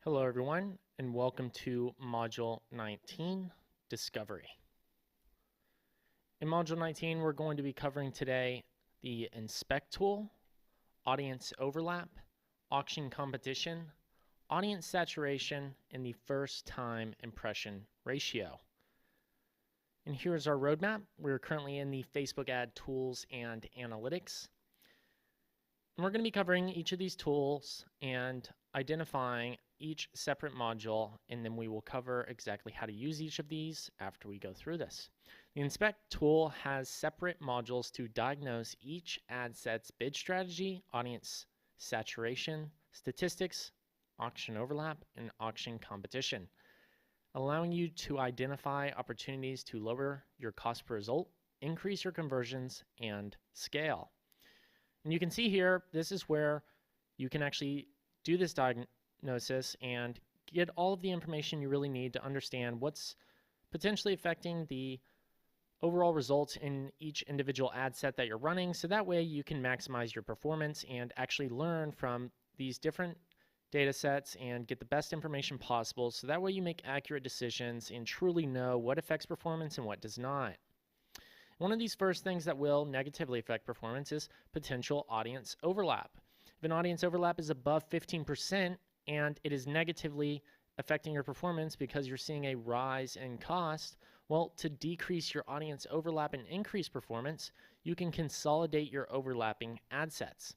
Hello everyone, and welcome to Module 19, Discovery. In Module 19, we're going to be covering today the Inspect tool, Audience Overlap, Auction Competition, Audience Saturation, and the First Time Impression Ratio. And here's our roadmap. We're currently in the Facebook Ad Tools and Analytics. And we're going to be covering each of these tools and identifying each separate module, and then we will cover exactly how to use each of these after we go through this. The Inspect tool has separate modules to diagnose each ad set's bid strategy, audience saturation, statistics, auction overlap, and auction competition, allowing you to identify opportunities to lower your cost per result, increase your conversions, and scale. And you can see here, this is where you can actually do this diagnosis and get all of the information you really need to understand what's potentially affecting the overall results in each individual ad set that you're running. So that way you can maximize your performance and actually learn from these different data sets and get the best information possible. So that way you make accurate decisions and truly know what affects performance and what does not. One of these first things that will negatively affect performance is potential audience overlap. If an audience overlap is above 15% and it is negatively affecting your performance because you're seeing a rise in cost, well, to decrease your audience overlap and increase performance, you can consolidate your overlapping ad sets.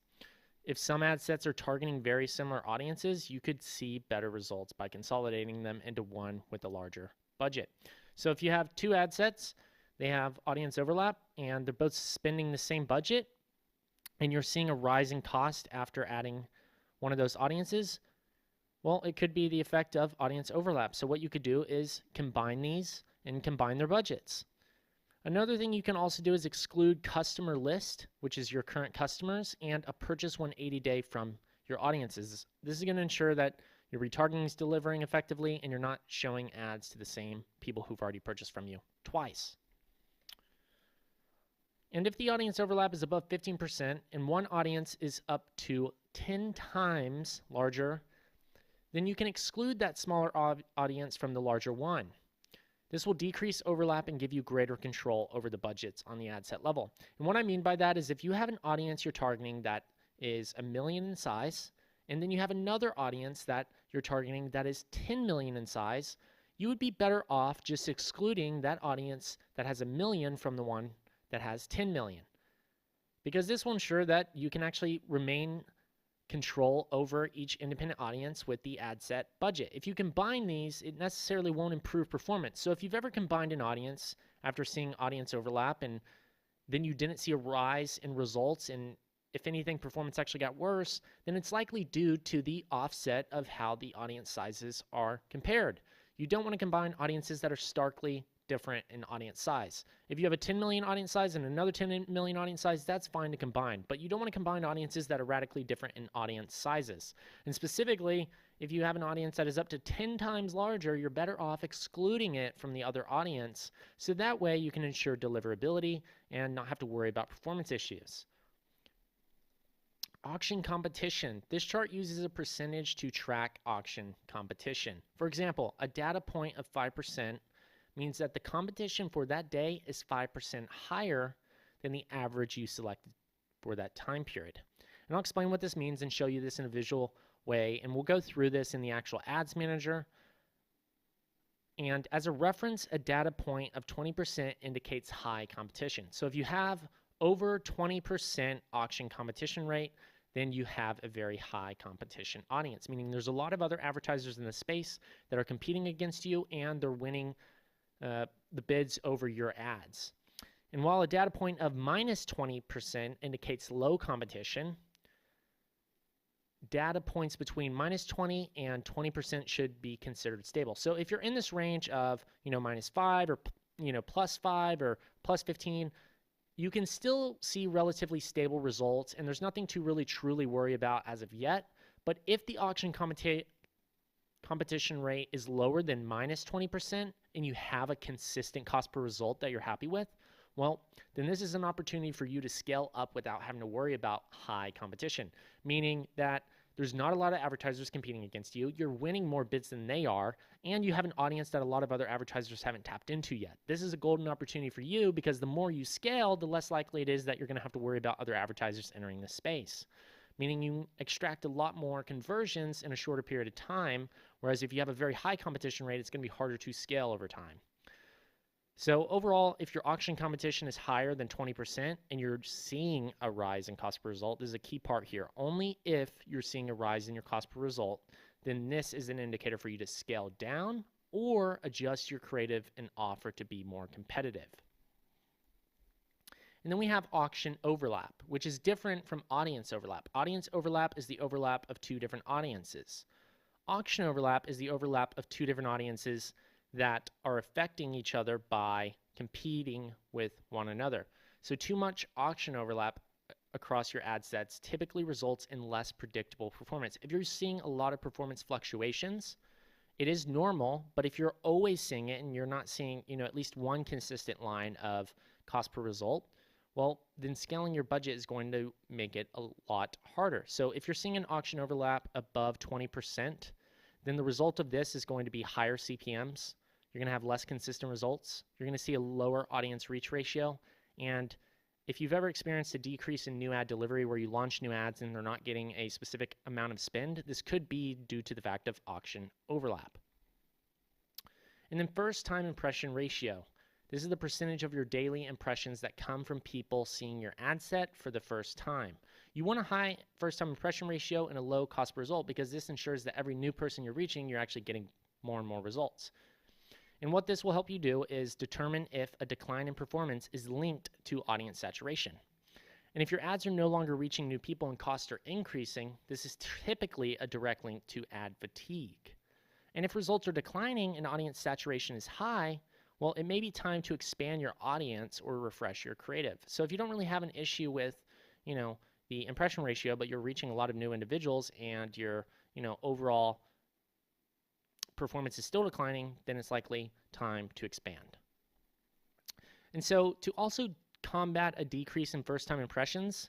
If some ad sets are targeting very similar audiences, you could see better results by consolidating them into one with a larger budget. So if you have two ad sets, they have audience overlap and they're both spending the same budget, and you're seeing a rise in cost after adding one of those audiences, well, it could be the effect of audience overlap. So what you could do is combine these and combine their budgets. Another thing you can also do is exclude customer list, which is your current customers, and a purchase 180 day from your audiences. This is going to ensure that your retargeting is delivering effectively and you're not showing ads to the same people who've already purchased from you twice. And if the audience overlap is above 15% and one audience is up to 10 times larger, then you can exclude that smaller audience from the larger one. This will decrease overlap and give you greater control over the budgets on the ad set level. And what I mean by that is if you have an audience you're targeting that is 1 million in size, and then you have another audience that you're targeting that is 10 million in size, you would be better off just excluding that audience that has 1 million from the one that has 10 million. Because this will ensure that you can actually remain control over each independent audience with the ad set budget. If you combine these, it necessarily won't improve performance. So if you've ever combined an audience after seeing audience overlap and then you didn't see a rise in results, and if anything, performance actually got worse, then it's likely due to the offset of how the audience sizes are compared. You don't want to combine audiences that are starkly different in audience size. If you have a 10 million audience size and another 10 million audience size, that's fine to combine, but you don't want to combine audiences that are radically different in audience sizes. And specifically, if you have an audience that is up to 10 times larger, you're better off excluding it from the other audience, so that way you can ensure deliverability and not have to worry about performance issues. Auction competition. This chart uses a percentage to track auction competition. For example, a data point of 5% means that the competition for that day is 5% higher than the average you selected for that time period. And I'll explain what this means and show you this in a visual way, and we'll go through this in the actual Ads Manager. And as a reference, a data point of 20% indicates high competition. So if you have over 20% auction competition rate, then you have a very high competition audience, meaning there's a lot of other advertisers in the space that are competing against you and they're winning the bids over your ads. And while a data point of minus 20% indicates low competition, data points between minus 20 and 20% should be considered stable. So if you're in this range of, minus 5 or, plus 5 or plus 15, you can still see relatively stable results, and there's nothing to really truly worry about as of yet. But if the auction competition rate is lower than minus 20% and you have a consistent cost per result that you're happy with, well, then this is an opportunity for you to scale up without having to worry about high competition, meaning that There's not a lot of advertisers competing against you. You're winning more bids than they are, and you have an audience that a lot of other advertisers haven't tapped into yet. This is a golden opportunity for you because the more you scale, the less likely it is that you're going to have to worry about other advertisers entering the space, meaning you extract a lot more conversions in a shorter period of time, whereas if you have a very high competition rate, it's going to be harder to scale over time. So overall, if your auction competition is higher than 20% and you're seeing a rise in cost per result, this is a key part here. Only if you're seeing a rise in your cost per result, then this is an indicator for you to scale down or adjust your creative and offer to be more competitive. And then we have auction overlap, which is different from audience overlap. Audience overlap is the overlap of two different audiences. Auction overlap is the overlap of two different audiences that are affecting each other by competing with one another. So too much auction overlap across your ad sets typically results in less predictable performance. If you're seeing a lot of performance fluctuations, it is normal, but if you're always seeing it and you're not seeing, at least one consistent line of cost per result, well, then scaling your budget is going to make it a lot harder. So if you're seeing an auction overlap above 20%, then the result of this is going to be higher CPMs. You're going to have less consistent results. You're going to see a lower audience reach ratio. And if you've ever experienced a decrease in new ad delivery where you launch new ads and they're not getting a specific amount of spend, this could be due to the fact of auction overlap. And then first time impression ratio. This is the percentage of your daily impressions that come from people seeing your ad set for the first time. You want a high first time impression ratio and a low cost per result because this ensures that every new person you're reaching, you're actually getting more and more results. And what this will help you do is determine if a decline in performance is linked to audience saturation. And if your ads are no longer reaching new people and costs are increasing, this is typically a direct link to ad fatigue. And if results are declining and audience saturation is high, well, it may be time to expand your audience or refresh your creative. So if you don't really have an issue with, the impression ratio, but you're reaching a lot of new individuals and your, overall performance is still declining, then it's likely time to expand. And so to also combat a decrease in first-time impressions,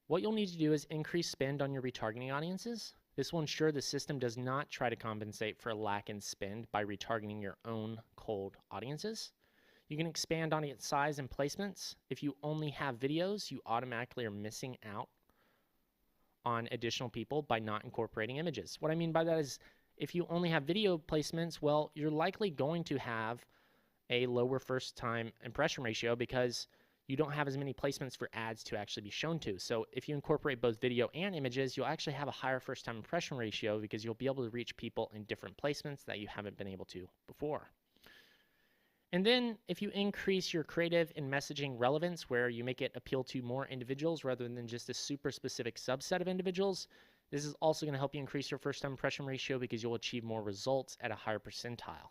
what you'll need to do is increase spend on your retargeting audiences. This will ensure the system does not try to compensate for a lack in spend by retargeting your own cold audiences. You can expand audience size and placements. If you only have videos, you automatically are missing out on additional people by not incorporating images. What I mean by that is if you only have video placements, well, you're likely going to have a lower first-time impression ratio because you don't have as many placements for ads to actually be shown to. So if you incorporate both video and images, you'll actually have a higher first-time impression ratio because you'll be able to reach people in different placements that you haven't been able to before. And then if you increase your creative and messaging relevance where you make it appeal to more individuals rather than just a super specific subset of individuals, this is also going to help you increase your first-time impression ratio because you'll achieve more results at a higher percentile.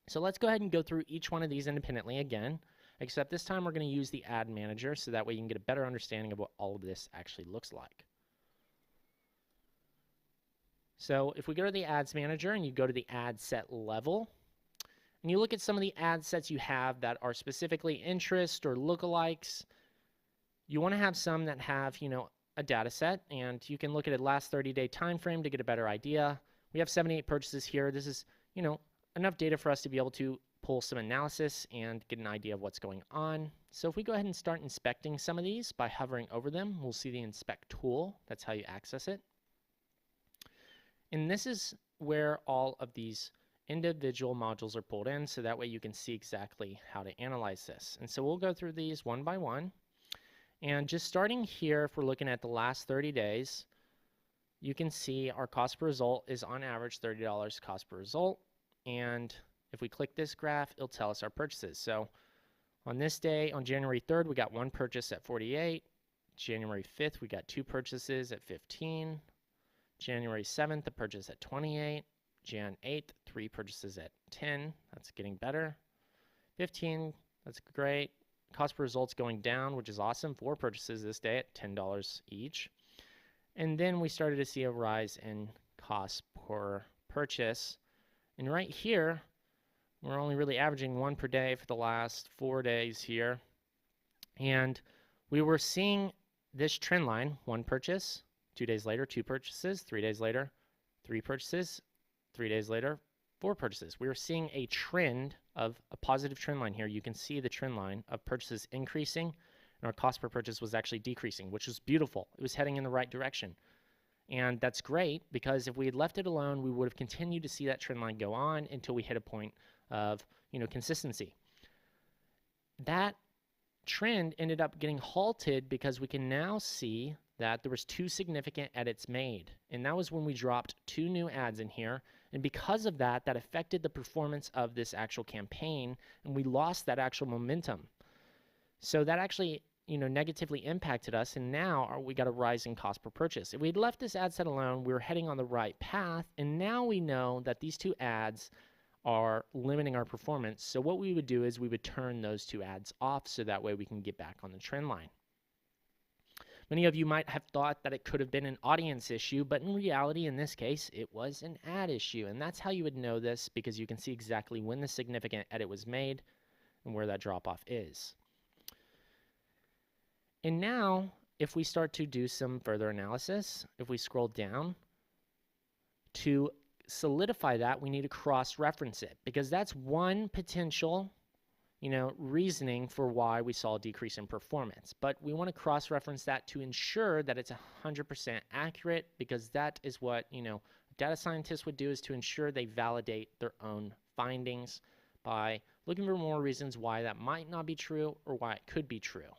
So let's go ahead and go through each one of these independently again, except this time we're going to use the ad manager so that way you can get a better understanding of what all of this actually looks like. So if we go to the ads manager and you go to the ad set level, and you look at some of the ad sets you have that are specifically interest or lookalikes, you want to have some that have, a data set, and you can look at a last 30-day time frame to get a better idea. We have 78 purchases here. This is, enough data for us to be able to pull some analysis and get an idea of what's going on. So if we go ahead and start inspecting some of these by hovering over them, we'll see the inspect tool. That's how you access it. And this is where all of these individual modules are pulled in, so that way you can see exactly how to analyze this. And so we'll go through these one by one. And just starting here, if we're looking at the last 30 days, you can see our cost per result is on average $30 cost per result. And if we click this graph, it'll tell us our purchases. So on this day, on January 3rd, we got one purchase at 48. January 5th, we got two purchases at 15. January 7th, a purchase at 28. Jan 8th, three purchases at 10. That's getting better. 15, that's great. Cost per results going down, which is awesome. Four purchases this day at $10 each. And then we started to see a rise in cost per purchase. And right here, we're only really averaging one per day for the last 4 days here. And we were seeing this trend line, one purchase, 2 days later, 2 purchases. 3 days later, 3 purchases. 3 days later, 4 purchases. We were seeing a trend of a positive trend line here. You can see the trend line of purchases increasing, and our cost per purchase was actually decreasing, which was beautiful. It was heading in the right direction. And that's great, because if we had left it alone, we would have continued to see that trend line go on until we hit a point of, consistency. That trend ended up getting halted because we can now see that there was 2 significant edits made. And that was when we dropped 2 new ads in here. And because of that, that affected the performance of this actual campaign, and we lost that actual momentum. So that actually, negatively impacted us, and now we got a rising cost per purchase. If we'd left this ad set alone, we were heading on the right path, and now we know that these 2 ads are limiting our performance. So what we would do is we would turn those 2 ads off, so that way we can get back on the trend line. Many of you might have thought that it could have been an audience issue, but in reality, in this case, it was an ad issue. And that's how you would know this, because you can see exactly when the significant edit was made and where that drop-off is. And now, if we start to do some further analysis, if we scroll down, to solidify that, we need to cross-reference it, because that's one potential, reasoning for why we saw a decrease in performance. But we want to cross-reference that to ensure that it's 100% accurate, because that is what, a data scientist would do, is to ensure they validate their own findings by looking for more reasons why that might not be true or why it could be true.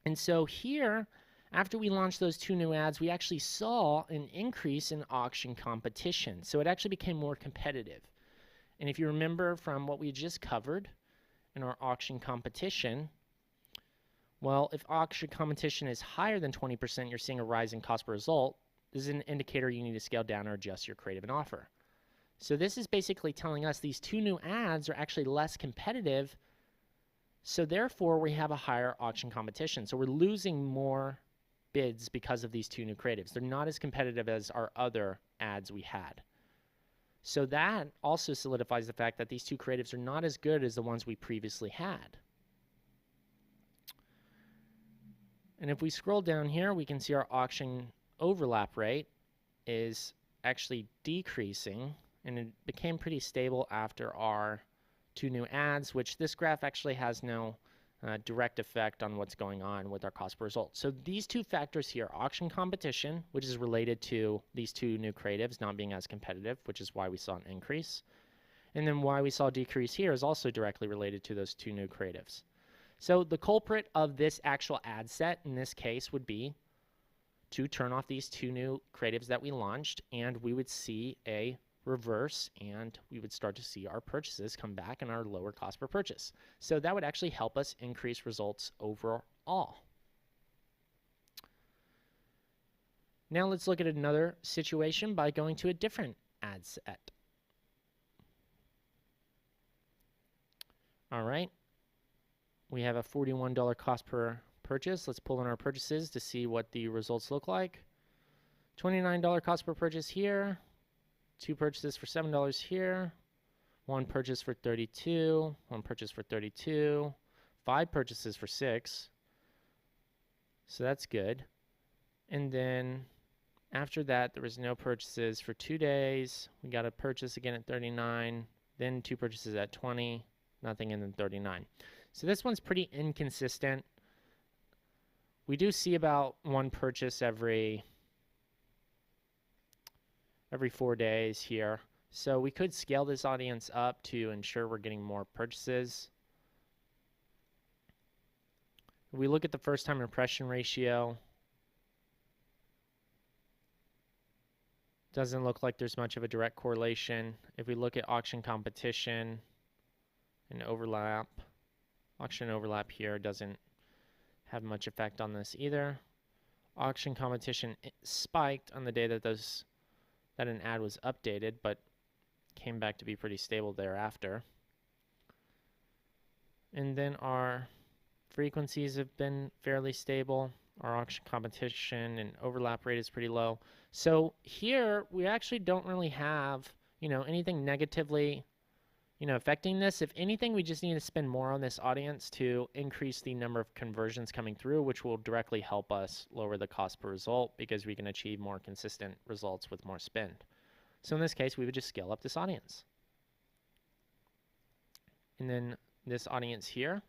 And so here, after we launched those 2 new ads, we actually saw an increase in auction competition. So it actually became more competitive. And if you remember from what we just covered in our auction competition, well, if auction competition is higher than 20%, you're seeing a rise in cost per result. This is an indicator you need to scale down or adjust your creative and offer. So this is basically telling us these 2 new ads are actually less competitive. So therefore, we have a higher auction competition. So we're losing more bids because of these 2 new creatives. They're not as competitive as our other ads we had. So that also solidifies the fact that these 2 creatives are not as good as the ones we previously had. And if we scroll down here, we can see our auction overlap rate is actually decreasing, and it became pretty stable after our 2 new ads, which this graph actually has no direct effect on what's going on with our cost per result. So these 2 factors here, auction competition, which is related to these 2 new creatives not being as competitive, which is why we saw an increase, and then why we saw a decrease here is also directly related to those 2 new creatives. So the culprit of this actual ad set in this case would be to turn off these 2 new creatives that we launched, and we would see a reverse, and we would start to see our purchases come back and our lower cost per purchase. So that would actually help us increase results overall. Now let's look at another situation by going to a different ad set. All right, we have a $41 cost per purchase. Let's pull in our purchases to see what the results look like. $29 cost per purchase here. 2 purchases for $7 here, 1 purchase for $32, 1 purchase for $32, 5 purchases for $6. So that's good. And then after that, there was no purchases for 2 days. We got a purchase again at $39, then 2 purchases at $20, nothing, and then $39. So this one's pretty inconsistent. We do see about 1 purchase every 4 days here. So we could scale this audience up to ensure we're getting more purchases. If we look at the first time impression ratio, doesn't look like there's much of a direct correlation. If we look at auction competition and overlap, auction overlap here doesn't have much effect on this either. Auction competition spiked on the day that an ad was updated, but came back to be pretty stable thereafter. And then our frequencies have been fairly stable. Our auction competition and overlap rate is pretty low. So here we actually don't really have, anything negatively, affecting this. If anything, we just need to spend more on this audience to increase the number of conversions coming through, which will directly help us lower the cost per result because we can achieve more consistent results with more spend. So in this case, we would just scale up this audience. And then this audience here,